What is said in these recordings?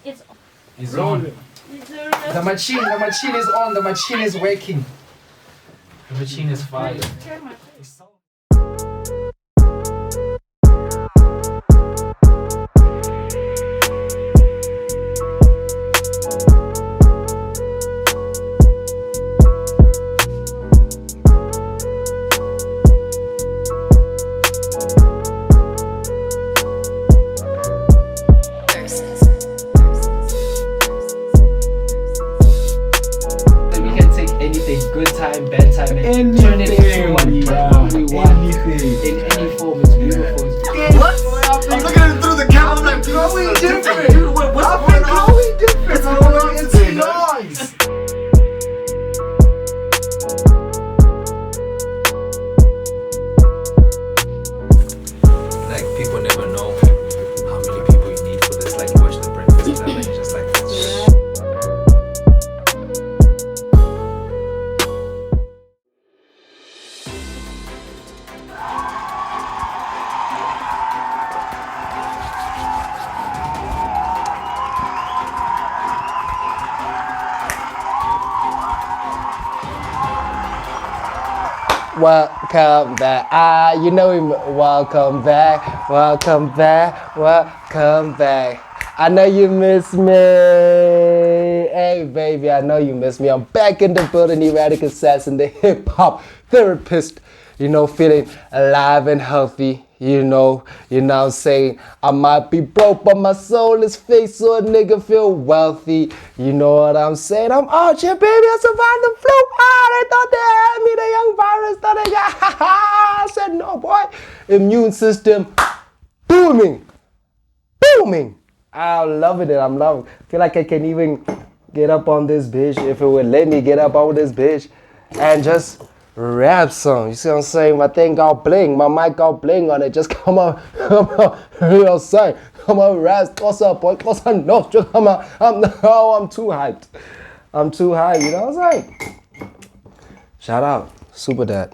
It's on. The machine is on. The machine is working. The machine is fire. Good time, bad time, and turn it into what we want. In any form, it's beautiful. What? I'm looking at it through the camera, I'm like, glowing different. Dude, what's going on? Glowing different. It's nice. Like, people never know how many people you need for this. Like, you watch the breakfast challenge, just like welcome back. You know him. Welcome back. Welcome back. Welcome back. I know you miss me. Hey, baby, I know you miss me. I'm back in the building, Erratic Assassin, the hip hop therapist. You know, feeling alive and healthy. You know what I'm saying? I might be broke, but my soul is fake, so a nigga feel wealthy. You know what I'm saying? I'm out here, baby. I survived the flu. They thought they had me. The young virus thought they got. I said, no, boy. Immune system booming. I'm loving it. I'm loving it. I feel like I can even get up on this bitch if it would let me get up on this bitch and just rap song. You see what I'm saying? My thing got bling, my mic got bling on it. Just come on, you know what I'm saying? Come on, rap, what's up, boy? What's up? No, just come on. I'm too hyped. I'm too high, you know what I'm saying? Shout out, Super Dad.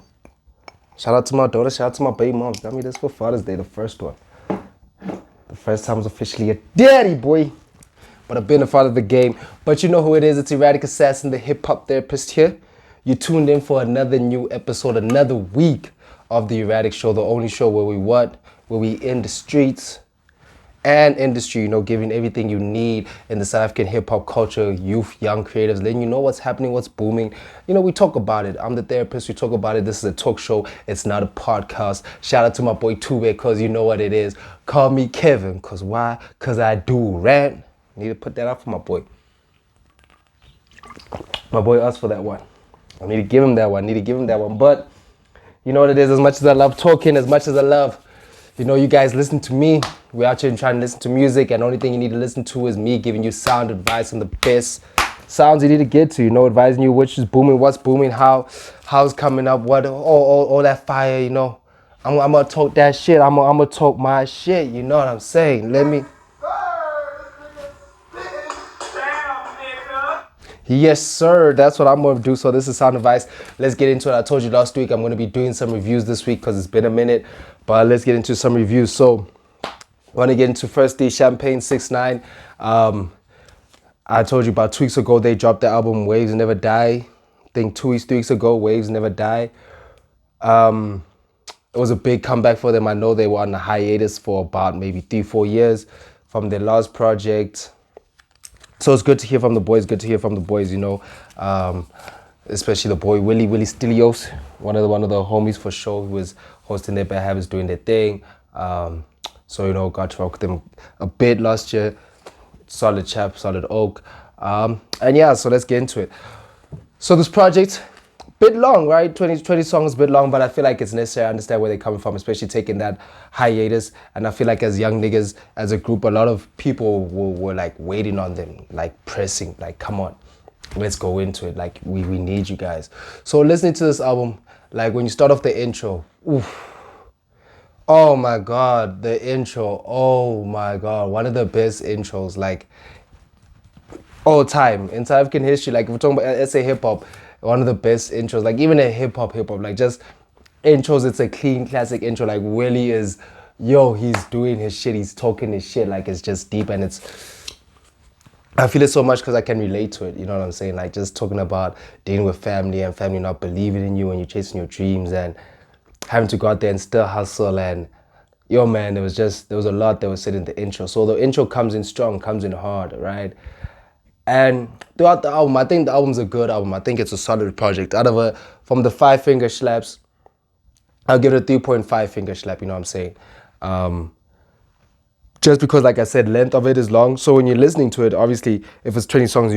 Shout out to my daughter, shout out to my baby mom. Got me this for Father's Day, the first one. The first time I was officially a daddy, boy. But I've been a father of the game. But you know who it is, it's Erratic Assassin, the hip hop therapist here. You tuned in for another new episode, another week of the Erratic Show, the only show where we what? Where we in the streets and industry, you know, giving everything you need in the South African hip hop culture, youth, young creatives, letting you know what's happening, what's booming. You know, we talk about it. I'm the therapist, we talk about it. This is a talk show, it's not a podcast. Shout out to my boy Tube, cause you know what it is. Call me Kevin, cause why? Cause I do rant. Need to put that out for my boy. My boy asked for that one. I need to give him that one. But you know what it is, as much as I love talking, as much as I love, you know, you guys listen to me. We're out here trying to listen to music, and the only thing you need to listen to is me giving you sound advice on the best sounds you need to get to, you know, advising you which is booming, what's booming, how's coming up, what, all that fire, you know. I'm gonna talk that shit, I'm gonna talk my shit, you know what I'm saying? Let me. Yes, sir. That's what I'm going to do. So this is sound advice. Let's get into it. I told you last week I'm going to be doing some reviews this week because it's been a minute. But let's get into some reviews. So I want to get into first the Champagne 6ix9ine. I told you about 2 weeks ago they dropped the album Waves Never Die. I think 3 weeks ago, Waves Never Die. It was a big comeback for them. I know they were on a hiatus for about maybe 3-4 years from their last project. So it's good to hear from the boys, you know, especially the boy Willie Stilios, one of the homies for sure, who was hosting their Bad Habits, doing their thing. So, you know, got to rock with them a bit last year. Solid chap, solid oak. And yeah, so let's get into it. So this project, bit long, right? 20 songs, bit long, but I feel like it's necessary. I understand where they're coming from, especially taking that hiatus. And I feel like as young niggas, as a group, a lot of people were like waiting on them, like pressing, like, come on, let's go into it. Like, we need you guys. So listening to this album, like when you start off the intro, oof. Oh my God, the intro, oh my God. One of the best intros, like, all time in South African history. Like if we're talking about SA hip hop, one of the best intros, like even a hip hop, like just intros, it's a clean classic intro. Like Willie is, yo, he's doing his shit, he's talking his shit, like it's just deep and it's I feel it so much because I can relate to it. You know what I'm saying? Like just talking about dealing with family and family not believing in you when you're chasing your dreams and having to go out there and still hustle. And yo, man, there was a lot that was said in the intro. So the intro comes in strong, comes in hard, right? And throughout the album, I think the album's a good album. I think it's a solid project. From the 5 finger slaps, I'll give it a 3.5 finger slap. You know what I'm saying? Just because, like I said, length of it is long. So when you're listening to it, obviously, if it's 20 songs,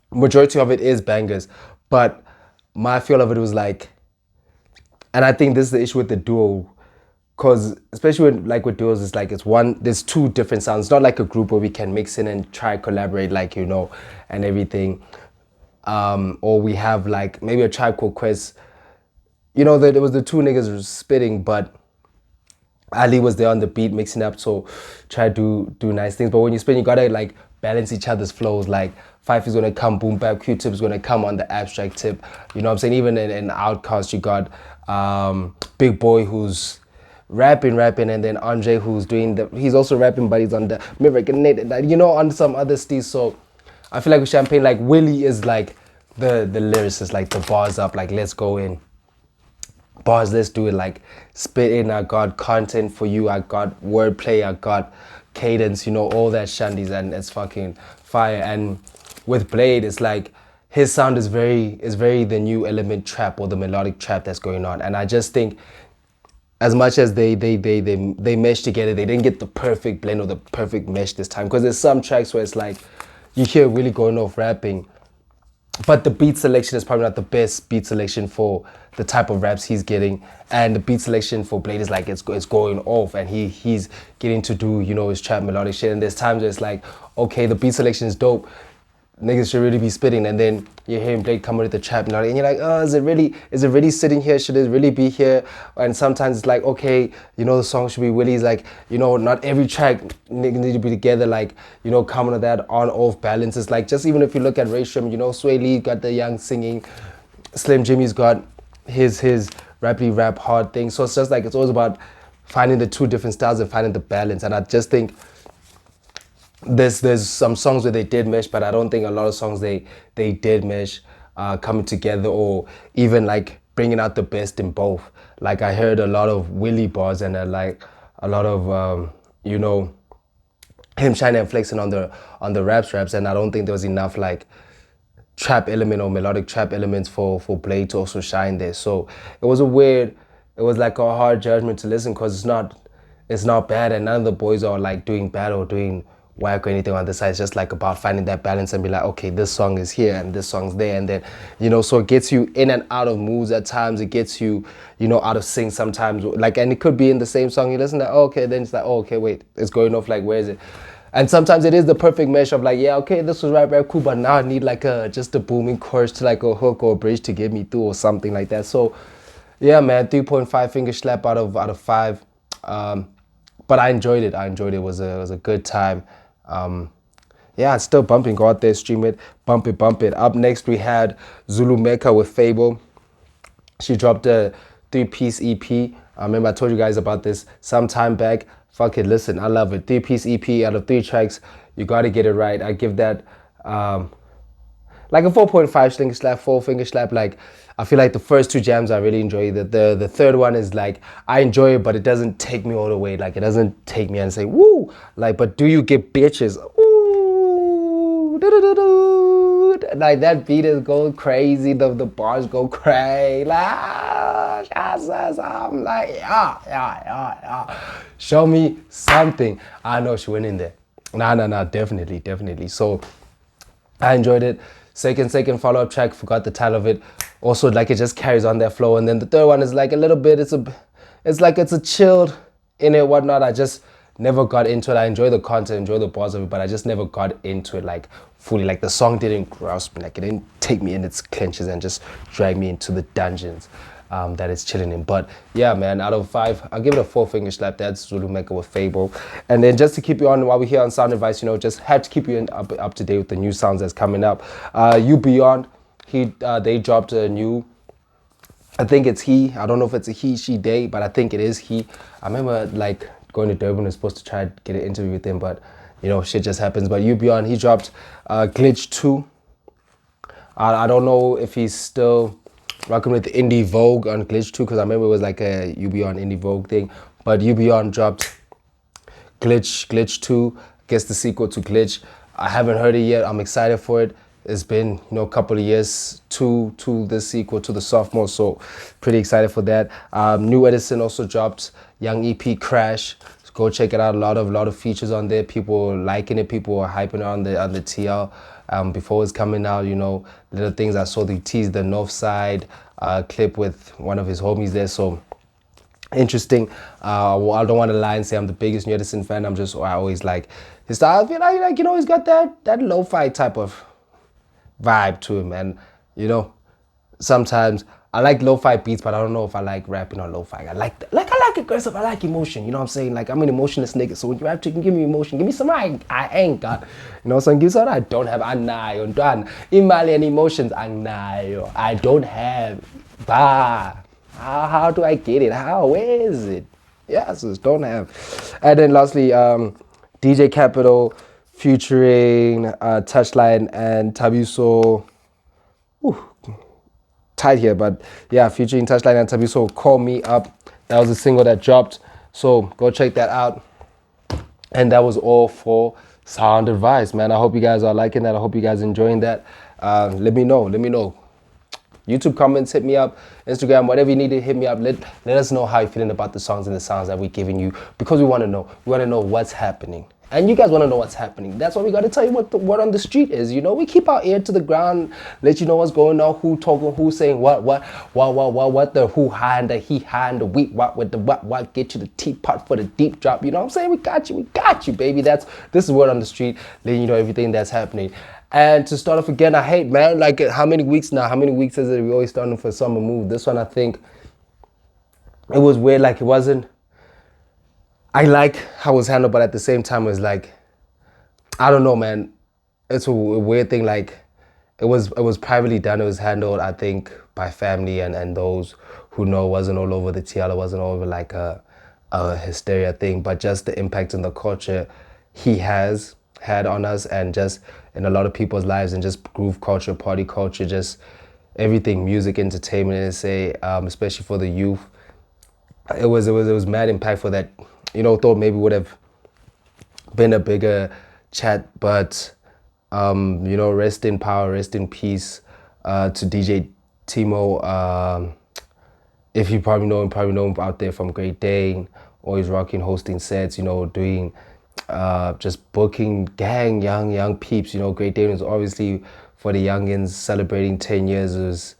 majority of it is bangers. But my feel of it was like, and I think this is the issue with the duo, because especially with duos, it's like there's two different sounds. It's not like a group where we can mix in and try collaborate, and everything. Or we have like maybe a Tribe Called Quest. That it was the two niggas spitting, but Ali was there on the beat mixing up, so try to do nice things. But when you spin, you gotta like balance each other's flows. Like Fife is gonna come boom bap, Q-Tip is gonna come on the abstract tip. You know what I'm saying? Even in Outkast, you got Big Boy who's rapping, and then Andre who's he's also rapping, but he's on the on some other steez. So I feel like with Champagne, like Willie is like the lyricist, like the bars up, like let's go in. Bars, let's do it, like spit in. I got content for you, I got wordplay, I got cadence, all that shandies, and it's fucking fire. And with Blade, it's like his sound is very the new element trap or the melodic trap that's going on. And I just think as much as they mesh together, they didn't get the perfect blend or the perfect mesh this time, because there's some tracks where it's like you hear Willie going off rapping, but the beat selection is probably not the best beat selection for the type of raps he's getting, and the beat selection for Blade is like it's going off, and he's getting to do his trap melodic shit. And there's times where it's like, okay, the beat selection is dope, niggas should really be spitting, and then you're hearing Blade come with the trap melodic, and you're like, oh, is it really sitting here? Should it really be here? And sometimes it's like, okay, the song should be Willie's, like, not every track niggas need to be together, like, coming to that on-off balance. It's like, just even if you look at Raysham, Sway Lee got the young singing, Slim Jimmy's got his rappy rap hard thing. So it's just like, it's always about finding the two different styles and finding the balance. And I just think there's some songs where they did mesh, but I don't think a lot of songs they did mesh coming together, or even like bringing out the best in both. Like I heard a lot of Willie bars and like a lot of him shining and flexing on the raps, and I don't think there was enough like trap element or melodic trap elements for Blade to also shine there. So it was like a hard judgment to listen, because it's not bad, and none of the boys are like doing bad or doing whack or anything on the side. It's just like about finding that balance and be like, okay, this song is here and this song's there, and then so it gets you in and out of moods at times. It gets you out of sync sometimes, like, and it could be in the same song you listen to, okay, then it's like, oh, okay, wait, it's going off, like, where is it? And sometimes it is the perfect mesh of like, yeah, okay, this was rap cool, but now I need like just a booming chorus to like a hook or a bridge to get me through or something like that. So yeah, man, 3.5 finger slap out of 5. But I enjoyed it. It was a good time. Yeah, it's still bumping. Go out there, stream it, bump it. Up next, we had ZuluMecca with Fable. She dropped a 3-piece EP. I remember I told you guys about this some time back. Fuck it, listen, I love it. 3-piece EP out of 3 tracks. You gotta get it right. I give that like a 4.5 sling slap, 4 finger slap. Like, I feel like the first 2 jams I really enjoy. The third one is like, I enjoy it, but it doesn't take me all the way. Like, it doesn't take me and say, woo! Like, but do you get bitches? Ooh, like, that beat is going crazy. The bars go crazy. Like, I'm like, yeah. Show me something. I know she went in there. Nah, definitely. So I enjoyed it. Second follow-up track, forgot the title of it. Also, like, it just carries on that flow. And then the third one is like a little bit, it's a chilled in it, whatnot. I just never got into it. I enjoy the content, enjoy the bars of it, but I just never got into it like fully. Like, the song didn't grasp me. Like, it didn't take me in its clenches and just drag me into the dungeons that it's chilling in. But yeah, man, out of 5, I'll give it a 4 finger slap. That's ZuluMecca with Fable. And then just to keep you on while we're here on Sound Advice, just have to keep you up to date with the new sounds that's coming up. You Beyond, they dropped a new, I think it's he. I don't know if it's a he, she, they, but I think it is he. I remember like going to Durban and supposed to try to get an interview with him, but you know, shit just happens. But UBN, he dropped Glitch 2. I don't know if he's still rocking with Indie Vogue on Glitch 2, because I remember it was like a UBN Indie Vogue thing. But UBN dropped Glitch 2, I guess the sequel to Glitch. I haven't heard it yet. I'm excited for it. It's been, you know, a couple of years to the sequel to the sophomore, so pretty excited for that. New Edison also dropped Young EP Crash. So go check it out. A lot of features on there. People liking it. People are hyping it on the TL. Before it's coming out, you know, little things. I saw the tease the North Side clip with one of his homies there. So interesting. Well, I don't want to lie and say I'm the biggest New Edison fan. I always like his style. I feel like, you know, he's got that lo-fi type of vibe to him, and you know, sometimes I like lo-fi beats, but I don't know if I like rapping on lo-fi. I like aggressive, I like emotion, you know what I'm saying? Like, I'm an emotionless nigga, so when you rap, you can give me emotion, give me some I ain't got, you know, some give something I don't have, Imalian emotions, I don't have, how do I get it, where is it? Yes, I don't have. And then lastly, DJ Capital featuring Touchline and Tabiso. Tight here, but yeah, featuring Touchline and Tabiso, Call Me Up. That was a single that dropped, so go check that out. And that was all for Sound Advice, man. I hope you guys are liking that. I hope you guys are enjoying that. Let me know. YouTube comments, hit me up. Instagram, whatever you need to hit me up. Let us know how you're feeling about the songs and the sounds that we're giving you, because we want to know. We want to know what's happening. And you guys want to know what's happening. That's why we got to tell you what the word on the street is. You know, we keep our ear to the ground, let you know what's going on, who talking, who saying what, the who high and the he high and the we what with the what, get you the teapot for the deep drop. You know what I'm saying? We got you, baby. This is word on the street, letting you know everything that's happening. And to start off again, I hate, man, like how many weeks now? How many weeks is it? We always starting for summer move. This one, I think, it was weird. Like, it wasn't. I like how it was handled, but at the same time, it was like, I don't know, man. It's a weird thing. Like, it was privately done. It was handled, I think, by family and those who know. It wasn't all over the TL. It wasn't all over like a hysteria thing, but just the impact on the culture he has had on us, and just in a lot of people's lives, and just groove culture, party culture, just everything, music, entertainment, and say, especially for the youth. It was mad impactful that, you know, thought maybe would have been a bigger chat, but you know, rest in power, rest in peace to DJ TMO. If you probably know him out there from Great Dane, always rocking, hosting sets, you know, doing just booking gang, young peeps. You know, Great Dane was obviously for the youngins celebrating 10 years. It was,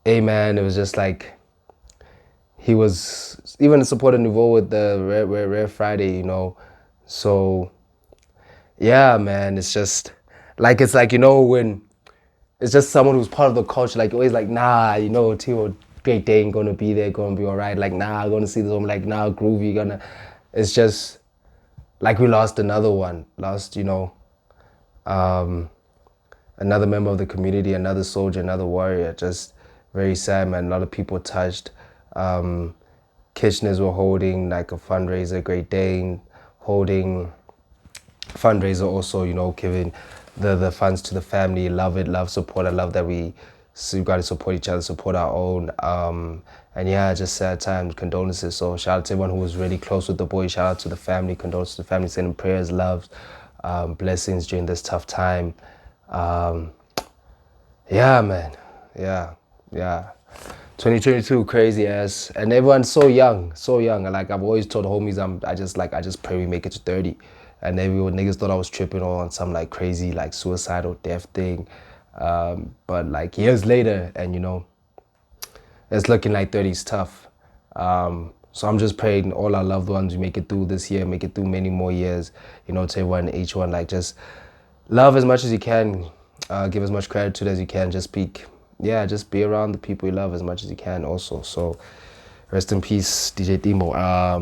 hey man, it was just like, he was even supporting Nouveau with the Rare Friday, you know. So yeah, man, it's like you know, when it's just someone who's part of the culture, like always like, nah, you know, Timo Great Day ain't gonna be there, gonna be alright. Like, nah, I'm gonna see this. I'm like, nah, Groovy it's just like we lost another one, you know, another member of the community, another soldier, another warrior. Just very sad, man. A lot of people touched. Kitcheners were holding like a fundraiser, Great Dane holding fundraiser also, you know, giving the funds to the family. Love it, love support. I love that we got to support each other, support our own. And yeah, just sad times, condolences. So shout out to everyone who was really close with the boy. Shout out to the family, condolences to the family, sending prayers, love, blessings during this tough time. Yeah, man, yeah. 2022, crazy ass, and everyone's so young. And like I've always told homies, I just pray we make it to 30. And everyone niggas thought I was tripping on some like crazy like suicidal death thing, but like years later, and you know, it's looking like 30 is tough. So I'm just praying all our loved ones, we make it through this year, make it through many more years. You know, to everyone, each one, like just love as much as you can, give as much gratitude as you can. Just be around the people you love as much as you can also. So rest in peace, DJ Timo.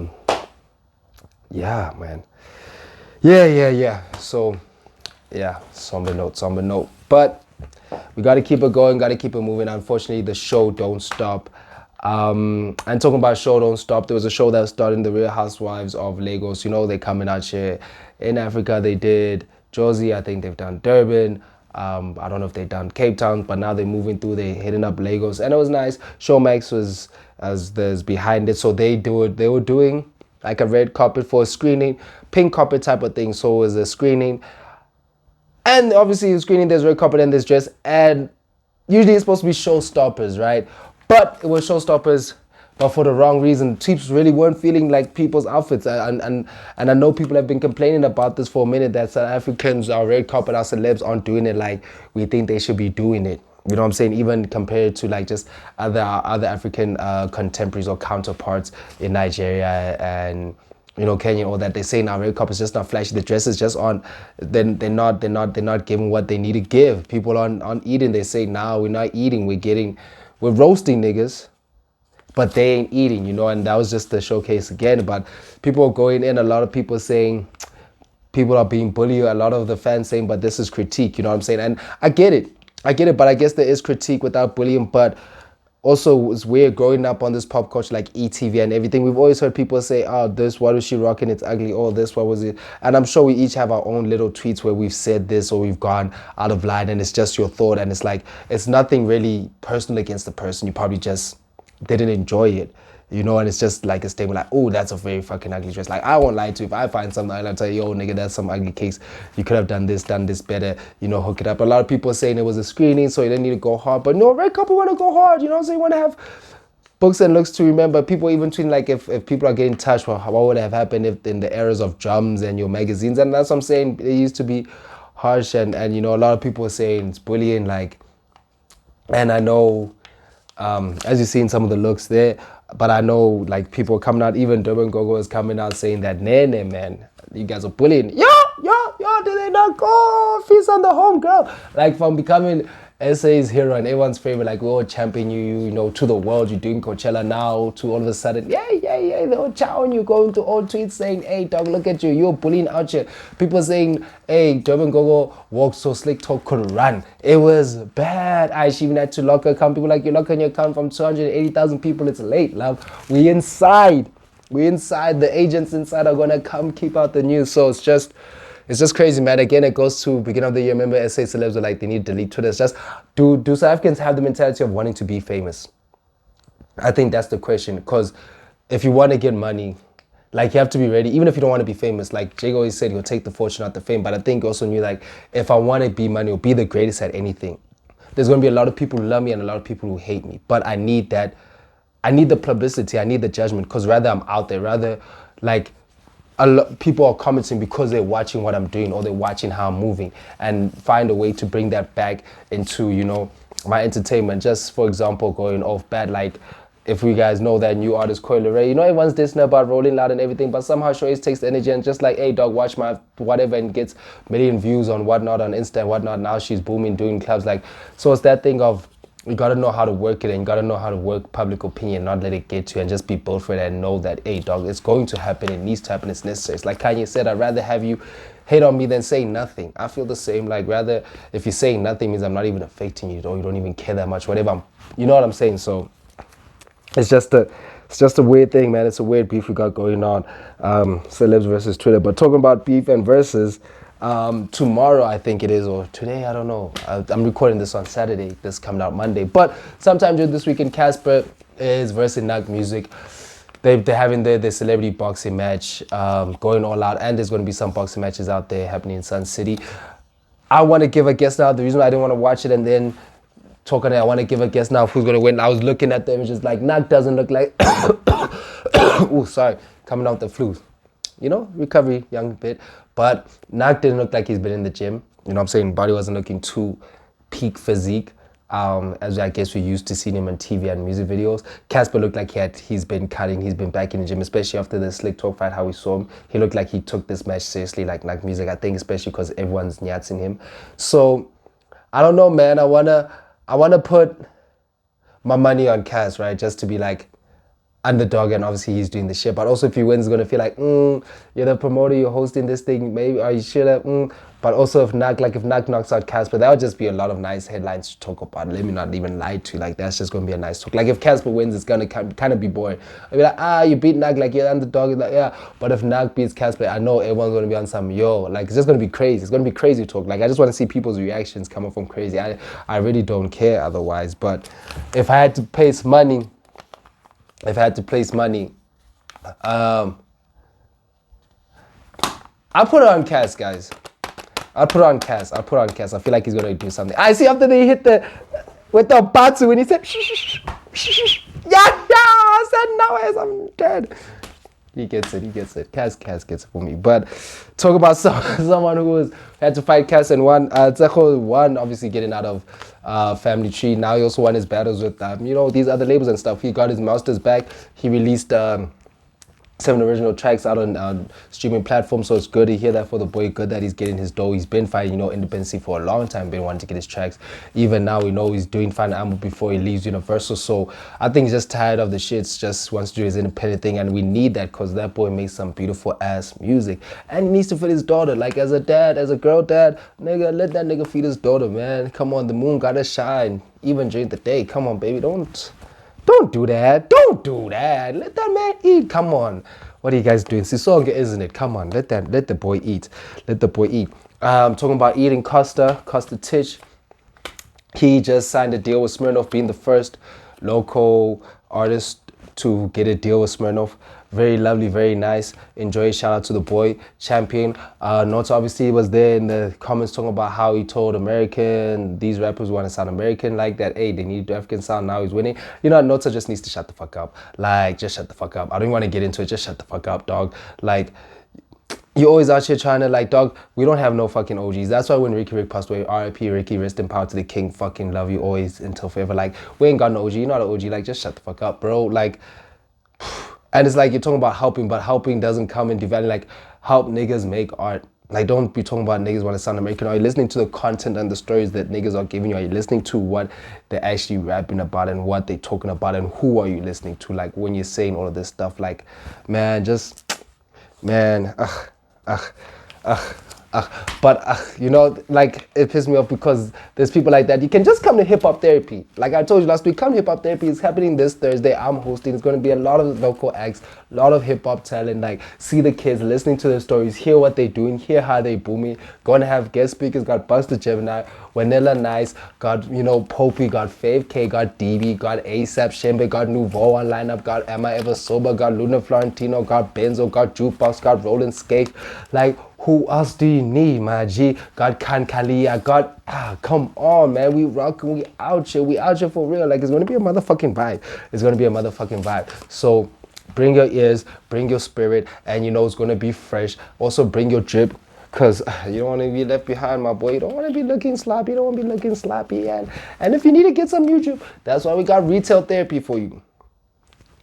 Yeah, man. Yeah. So yeah, somber note. But we gotta keep it going, gotta keep it moving. Unfortunately, the show don't stop. And talking about Show Don't Stop, there was a show that was starting the Real Housewives of Lagos. You know, they're coming out here in Africa. They did Josie, I think they've done Durban. I don't know if they've done Cape Town, but now they're moving through, they're hitting up Lagos. And it was nice. Showmax was as there's behind it. So they were doing like a red carpet for a screening, pink carpet type of thing. So it was a screening. And obviously the screening, there's red carpet and there's dress. And usually it's supposed to be showstoppers, right? But it was showstoppers, but for the wrong reason. Teeps really weren't feeling like people's outfits. And I know people have been complaining about this for a minute, that South Africans, our red carpet, our celebs aren't doing it like we think they should be doing it. You know what I'm saying? Even compared to like just other African contemporaries or counterparts in Nigeria and, you know, Kenya, all that. They say now red carpet is just not flashy. The dresses just aren't. Then they're not giving what they need to give. People aren't eating. They say now we're not eating. We're roasting niggas, but they ain't eating. You know, and that was just the showcase again. But people are going in. A lot of people saying people are being bullied. A lot of the fans saying, but this is critique. You know what I'm saying? And I get it. But I guess there is critique without bullying. But also, it's weird growing up on this pop culture like ETV and everything. We've always heard people say, oh, this, what was she rocking? It's ugly. Oh, this, what was it? And I'm sure we each have our own little tweets where we've said this or we've gone out of line and it's just your thought. And it's like, it's nothing really personal against the person. You probably just didn't enjoy it. You know, and it's just like a statement like, oh, that's a very fucking ugly dress. Like, I won't lie to you. If I find something, I'll tell you, yo, nigga, that's some ugly case. You could have done this better, you know, hook it up. A lot of people are saying it was a screening, so you didn't need to go hard. But no, red couple want to go hard, you know what I'm saying? Want to have books and looks to remember. People even tweeting like, if people are getting touched, well, what would have happened if in the eras of drums and your magazines? And that's what I'm saying. It used to be harsh and you know, a lot of people are saying it's bullying, like, and I know, as you've seen some of the looks there, but I know like people are coming out, even DBN Gogo is coming out saying that, Nene, man, you guys are bullying. Yo, did they not go feast on the home girl? Like from becoming SA's hero and everyone's favorite, like we're all championing you know, to the world. You're doing Coachella now, to all of a sudden, yeah, they were chowing you, going to all tweets saying, hey, dog, look at you, you're bullying out here. People saying, hey, DBN Gogo walked so slick, talk could run. It was bad. She even had to lock her account. People like, you're locking your account from 280,000 people. It's late, love. We inside. The agents inside are gonna come keep out the news. So it's just crazy, man. Again, it goes to beginning of the year. Remember, SA celebs were like, they need to delete Twitter. It's just, do South Africans have the mentality of wanting to be famous? I think that's the question. Because if you want to get money, like you have to be ready. Even if you don't want to be famous, like Jake always said, he'll take the fortune, not the fame. But I think also knew like, if I want to be money or be the greatest at anything, there's going to be a lot of people who love me and a lot of people who hate me. But I need that. I need the publicity. I need the judgment. Because rather I'm out there, rather like, people are commenting because they're watching what I'm doing or they're watching how I'm moving, and find a way to bring that back into, you know, my entertainment. Just for example, going off bad, like if you guys know that new artist colourways, you know, everyone's dissing about Rolling Loud and everything, but somehow she always takes the energy and just like, hey dog, watch my whatever, and gets million views on whatnot on Insta and whatnot. Now she's booming, doing clubs. Like, so it's that thing of, you gotta know how to work it, and you gotta know how to work public opinion, not let it get to you, and just be built for it and know that, hey dog, it's going to happen, it needs to happen, it's necessary. It's like Kanye said, I'd rather have you hate on me than say nothing. I feel the same. Like, rather, if you're saying nothing means I'm not even affecting you, or you don't even care that much, whatever. You know what I'm saying? So it's just a weird thing, man. It's a weird beef we got going on. Celebs versus Twitter. But talking about beef and versus, tomorrow I think it is, or today, I don't know. I'm recording this on Saturday. This coming out Monday. But sometime during this weekend, Cassper is versus NaakMusiq. They're having their celebrity boxing match, going all out, and there's going to be some boxing matches out there happening in Sun City. I want to give a guess now. The reason why I didn't want to watch it and then talk on it, I want to give a guess now of who's going to win. I was looking at the images, like Naak doesn't look like, oh, sorry, coming out the flu. You know, recovery, young bit. But Naak didn't look like he's been in the gym. You know what I'm saying? Body wasn't looking too peak physique. As I guess we used to seeing him on TV and music videos. Cassper looked like he's been cutting, he's been back in the gym, especially after the Slick Talk fight, how we saw him. He looked like he took this match seriously, like NaakMusiq, I think, especially because everyone's nyatsing him. So, I don't know, man. I wanna put my money on Cass, right? Just to be like, underdog, and obviously he's doing the shit. But also if he wins, it's gonna feel like, you're the promoter, you're hosting this thing, maybe are you sure that But also if Naak knocks out Cassper, that would just be a lot of nice headlines to talk about. Let me not even lie to you, like that's just gonna be a nice talk. Like if Cassper wins, it's gonna kind of be boring. I'll be like, you beat Naak, like you're the underdog, like yeah. But if Naak beats Cassper, I know everyone's gonna be on some like it's just gonna be crazy. It's gonna be crazy talk. Like I just want to see people's reactions coming from crazy. I really don't care otherwise. But if I had to place money, I'll put it on Cass, guys. I'll put it on Cass. I feel like he's gonna do something. I see after they hit with the batu when he said yeah, I said no, as I'm dead. He gets it. Cass gets it for me. But talk about someone who had to fight Cass and won. Tsecho won, obviously getting out of Family Tree. Now he also won his battles with these other labels and stuff. He got his masters back. He released 7 original tracks out on streaming platforms, so it's good to hear that for the boy. Good that he's getting his dough. He's been fighting, independency for a long time, been wanting to get his tracks. Even now, we know he's doing fine ammo before he leaves Universal. So I think he's just tired of the shit. Just wants to do his independent thing, and we need that because that boy makes some beautiful ass music, and he needs to feed his daughter. Like as a dad, as a girl dad, nigga, let that nigga feed his daughter, man. Come on, the moon gotta shine even during the day. Come on, baby, don't do that. Don't do that. Let that man eat. Come on. What are you guys doing? Sisonke, isn't it? Come on. Let the boy eat. Let the boy eat. Talking about eating, Costa Titch. He just signed a deal with Smirnoff, being the first local artist to get a deal with Smirnoff. Very lovely, very nice. Enjoy. Shout out to the boy, champion. Notes obviously was there in the comments talking about how he told these rappers want to sound American like that. Hey, they need African sound. Now he's winning. Nota just needs to shut the fuck up. Like, just shut the fuck up. I don't want to get into it. Just shut the fuck up, dog. Like, you're always out here trying to, like, dog, we don't have no fucking OGs. That's why when Rick passed away, R.I.P. Ricky, rest in power to the king, fucking love you always until forever. Like, we ain't got no OG. You're not an OG. Like, just shut the fuck up, bro. Like, and it's like you're talking about helping, but helping doesn't come in developing. Like, help niggas make art. Like, don't be talking about niggas want to sound American. Are you listening to the content and the stories that niggas are giving you? Are you listening to what they're actually rapping about and what they're talking about, and who are you listening to? Like, when you're saying all of this stuff, like, man, like, it pisses me off because there's people like that. You can just come to hip hop therapy. Like I told you last week, come hip hop therapy. It's happening this Thursday. I'm hosting. It's going to be a lot of local acts, a lot of hip hop talent. Like, see the kids, listening to their stories, hear what they're doing, hear how they booming. Going to have guest speakers. Got Buster Gemini, Vanilla Nice, got Popey, got Fave K, got DB, got ASAP Shembe, got Nouveau on lineup, got Am I Ever Sober, got Luna Florentino, got Benzo, got Jukebox, got Roland Skate. Like, who else do you need, my G? Got Khan Kalia, got, come on, man. We rockin', we out here for real. Like, it's gonna be a motherfucking vibe. It's gonna be a motherfucking vibe. So bring your ears, bring your spirit, and it's gonna be fresh. Also bring your drip, because you don't want to be left behind, my boy. You don't want to be looking sloppy. And if you need to get some YouTube, that's why we got retail therapy for you.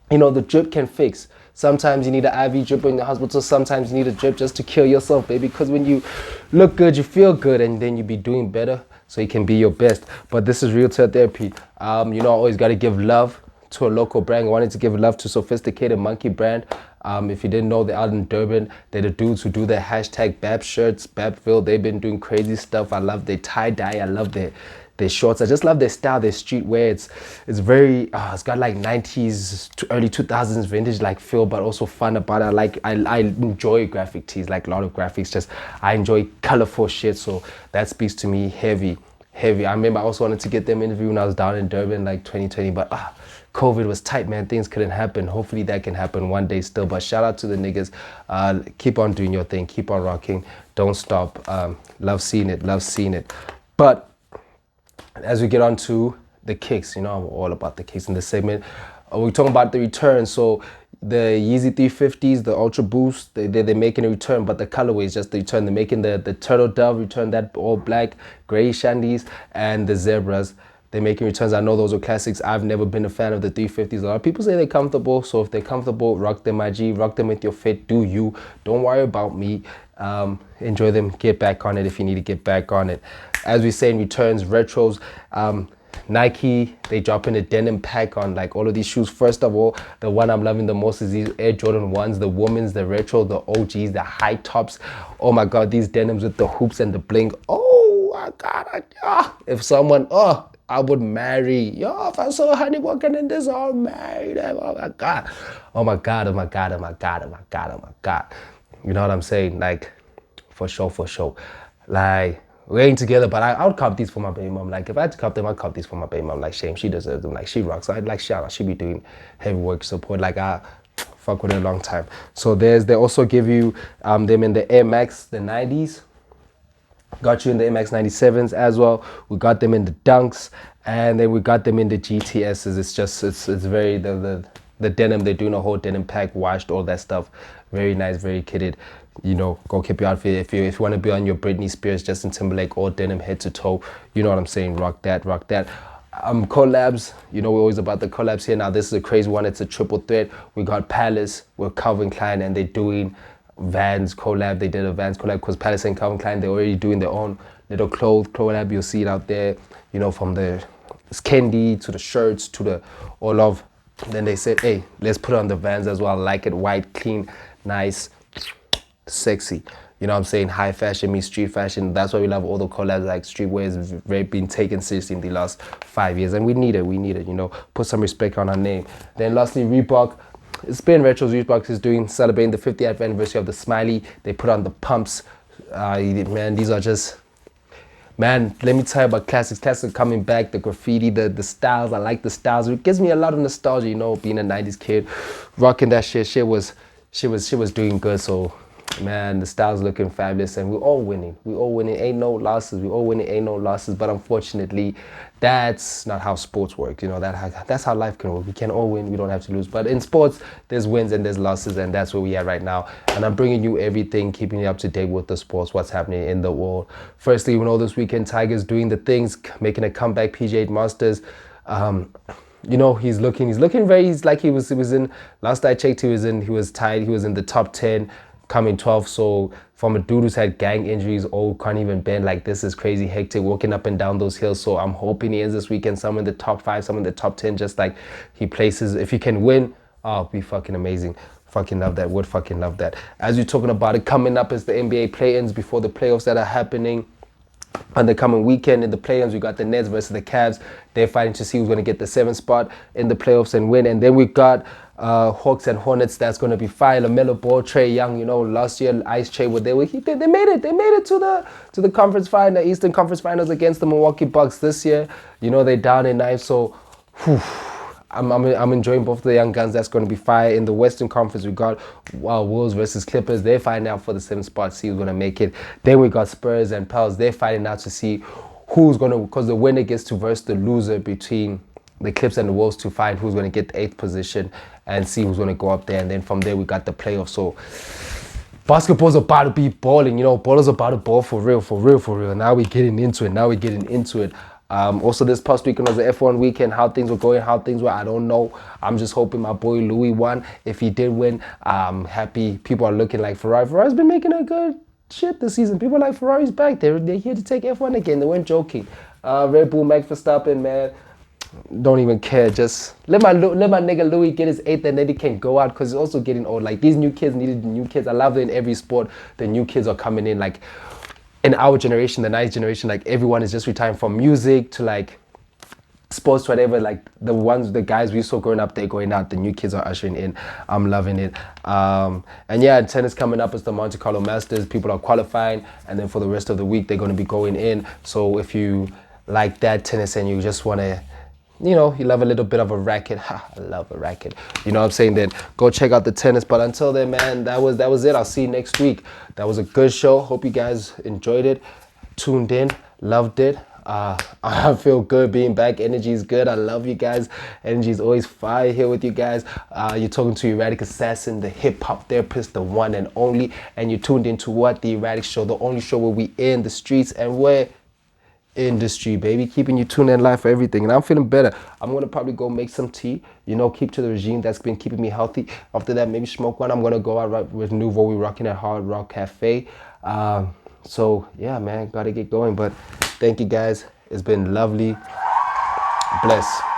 The drip can fix. Sometimes you need an IV drip in the hospital. Sometimes you need a drip just to kill yourself, baby. Because when you look good, you feel good, and then you be doing better so you can be your best. But this is retail therapy. I always got to give love to a local brand. I wanted to give love to Sophisticated Monkey brand. If you didn't know, they're out in Durban. They're the dudes who do their hashtag Bab shirts, Babville. They've been doing crazy stuff. I love their tie-dye. I love their shorts. I just love their style, their streetwear. It's very, it's got like 90s to early 2000s vintage like feel, but also fun about it. I enjoy graphic tees, like a lot of graphics. I enjoy colorful shit, so that speaks to me heavy. I remember I also wanted to get them interview when I was down in Durban like 2020, but COVID was tight, man. Things couldn't happen. Hopefully that can happen one day still. But shout out to the niggas. Keep on doing your thing. Keep on rocking. Don't stop. Love seeing it. But as we get on to the kicks, I'm all about the kicks in this segment. We're talking about the return. So the Yeezy 350s, the Ultra Boost, they're making a return, but the colorway is just the return. They're making the Turtle Dove return, that all black, gray shandies, and the Zebras. They're making returns. I know those are classics. I've never been a fan of the 350s. A lot of people say they're comfortable. So if they're comfortable, rock them, my G. Rock them with your fit. Do you. Don't worry about me. Enjoy them. Get back on it if you need to get back on it. As we say in returns, retros, Nike, they dropping a denim pack on like all of these shoes. First of all, the one I'm loving the most is these Air Jordan 1s, the women's, the retro, the OGs, the high tops. Oh my God, these denims with the hoops and the bling. Oh my God, if someone, I would marry. Yo, if I saw Honey walking in this, I'll marry them. Oh my God. Oh my God, oh my God, oh my God, oh my God, oh my God. You know what I'm saying? Like, for sure, for sure. Like, we ain't together, but I would cop these for my baby mom. Like, if I had to cop them, I'd cop these for my baby mom. Like, shame, she deserves them. Like, she rocks. I'd like, shout out, she be doing heavy work support. Like, I fuck with her a long time. So they also give you them in the Air Max, the 90s. Got you in the MX 97s as well. We got them in the Dunks, and then we got them in the GTSs. It's just, it's very, the denim, they're doing a whole denim pack, washed, all that stuff. Very nice, very kitted. You know, go keep your outfit. If you want to be on your Britney Spears, Justin Timberlake, all denim head to toe, you know what I'm saying, rock that, rock that. Collabs, you know, we're always about the collabs here. Now this is a crazy one. It's a triple threat. We got Palace with Calvin Klein, and they're doing Vans collab. They did a Vans collab because Palace and Calvin Klein, they're already doing their own little clothes collab. You'll see it out there, you know, from the candy to the shirts to the all of. Then they said, hey, let's put on the Vans as well. I like it, white, clean, nice, sexy. You know what I'm saying? High fashion meets street fashion. That's why we love all the collabs. Like, streetwear has been taken seriously in the last 5 years, and we need it, you know, put some respect on our name. Then lastly, Reebok. It's been retro. Reebok is doing, celebrating the 50th anniversary of the Smiley. They put on the pumps. Man, these are just, man, let me tell you about classics. Classics coming back, the graffiti, the styles. I like the styles. It gives me a lot of nostalgia, you know, being a 90s kid. Rocking that shit. Shit was doing good. So, man, the style's looking fabulous, and we're all winning. We're all winning. Ain't no losses. We're all winning. Ain't no losses. But unfortunately, that's not how sports work. You know, that's how life can work. We can all win. We don't have to lose. But in sports, there's wins and there's losses, and that's where we are right now. And I'm bringing you everything, keeping you up to date with the sports, what's happening in the world. Firstly, we know this weekend, Tiger's doing the things, making a comeback. PGA Masters. You know, he's looking very. He's like he was in. Last I checked, he was tied. He was in the top 10. Coming 12th, so from a dude who's had gang injuries, can't even bend, like, this is crazy hectic walking up and down those hills. So I'm hoping he ends this weekend somewhere in the top 5, somewhere in the top 10, just like he places. If he can win, it'd be fucking amazing. Fucking love that, would fucking love that. As you're talking about it, coming up is the NBA play-ins before the playoffs that are happening on the coming weekend. In the play-ins, we got the Nets versus the Cavs. They're fighting to see who's going to get the 7th spot in the playoffs and win. And then we got Hawks and Hornets. That's going to be fire. LaMelo Ball, Trae Young. You know, last year Ice Trae were there. They made it. They made it to the conference final, the Eastern Conference Finals against the Milwaukee Bucks this year. You know, they're down in 9. So, I'm enjoying both the young guns. That's going to be fire. In the Western Conference, we got Wolves versus Clippers. They're fighting out for the 7th spot, see who's going to make it. Then we got Spurs and Pels. They're fighting out to see who's going to, because the winner gets to verse the loser between the Clips and the Wolves to find who's going to get the 8th position and see who's going to go up there. And then from there, we got the playoffs. So basketball's about to be balling. You know, ballers about to ball for real, for real, for real. Now we're getting into it. Also, this past weekend was the F1 weekend. How things were going, how things were, I don't know. I'm just hoping my boy Louis won. If he did win, I'm happy. People are looking like Ferrari. Ferrari's been making a good shit this season. People like Ferrari's back. They're here to take F1 again. They weren't joking. Red Bull, Max Verstappen, man. Don't even care. Just let my nigga Louis get his 8th, and then he can go out, because he's also getting old. Like, these new kids needed new kids. I love it in every sport. The new kids are coming in. Like, in our generation, the 9th generation, like, everyone is just retiring from music to like sports, whatever. Like, the guys we saw growing up, they're going out. The new kids are ushering in. I'm loving it. And yeah, tennis coming up is the Monte-Carlo Masters. People are qualifying, and then for the rest of the week, they're going to be going in. So if you like that tennis and you just want to, you know, you love a little bit of a racket. I love a racket. You know what I'm saying? Then go check out the tennis. But until then, man, that was it. I'll see you next week. That was a good show. Hope you guys enjoyed it, tuned in, loved it. I feel good being back. Energy is good. I love you guys. Energy is always fire here with you guys. You're talking to Erratic Assassin, the hip-hop therapist, the one and only. And you're tuned into what? The Erratic Show, the only show where we in the streets and where industry, baby, keeping you tuned in live for everything. And I'm feeling better. I'm gonna probably go make some tea, you know, keep to the regime that's been keeping me healthy. After that, maybe smoke one. I'm gonna go out right with Nouveau. We're rocking at Hard Rock Cafe. So yeah, man, gotta get going. But thank you guys. It's been lovely. Bless.